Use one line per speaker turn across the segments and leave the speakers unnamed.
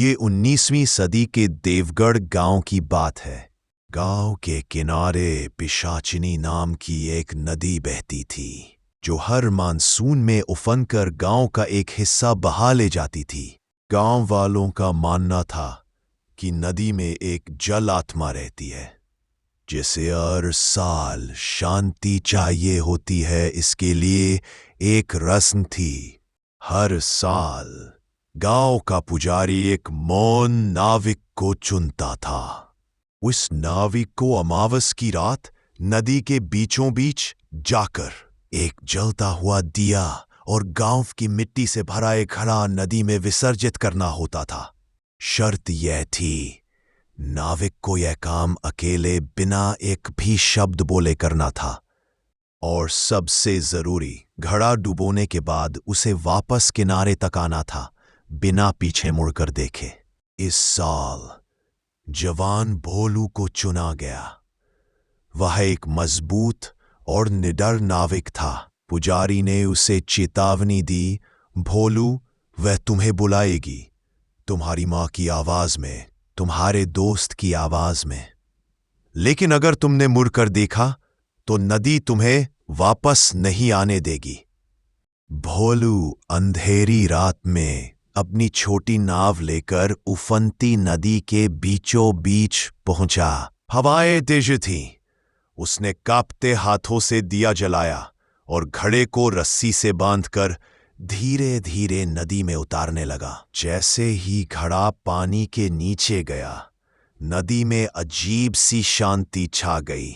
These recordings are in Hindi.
ये 19वीं सदी के देवगढ़ गांव की बात है। गांव के किनारे पिशाचिनी नाम की एक नदी बहती थी, जो हर मानसून में उफनकर गांव का एक हिस्सा बहा ले जाती थी। गांव वालों का मानना था कि नदी में एक जल आत्मा रहती है, जिसे हर साल शांति चाहिए होती है। इसके लिए एक रस्म थी। हर साल गांव का पुजारी एक मौन नाविक को चुनता था। उस नाविक को अमावस की रात नदी के बीचों बीच जाकर एक जलता हुआ दिया और गांव की मिट्टी से भरा एक घड़ा नदी में विसर्जित करना होता था। शर्त यह थी, नाविक को यह काम अकेले बिना एक भी शब्द बोले करना था, और सबसे जरूरी, घड़ा डुबोने के बाद उसे वापस किनारे तक आना था, बिना पीछे मुड़कर देखे। इस साल जवान भोलू को चुना गया। वह एक मजबूत और निडर नाविक था। पुजारी ने उसे चेतावनी दी, भोलू, वह तुम्हें बुलाएगी, तुम्हारी मां की आवाज में, तुम्हारे दोस्त की आवाज में। लेकिन अगर तुमने मुड़कर देखा तो नदी तुम्हें वापस नहीं आने देगी। भोलू अंधेरी रात में अपनी छोटी नाव लेकर उफनती नदी के बीचों बीच पहुंचा। हवाएं तेज थीं। उसने कांपते हाथों से दिया जलाया और घड़े को रस्सी से बांधकर धीरे धीरे नदी में उतारने लगा। जैसे ही घड़ा पानी के नीचे गया, नदी में अजीब सी शांति छा गई।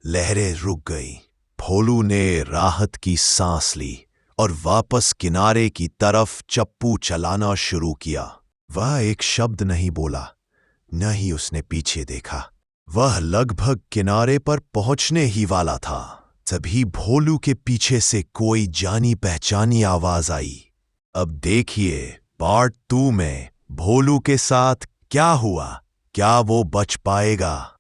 लहरें रुक गई। भोलू ने राहत की सांस ली और वापस किनारे की तरफ चप्पू चलाना शुरू किया। वह एक शब्द नहीं बोला, न ही उसने पीछे देखा। वह लगभग किनारे पर पहुंचने ही वाला था, तभी भोलू के पीछे से कोई जानी पहचानी आवाज आई। अब देखिए पार्ट 2 में भोलू के साथ क्या हुआ। क्या वो बच पाएगा?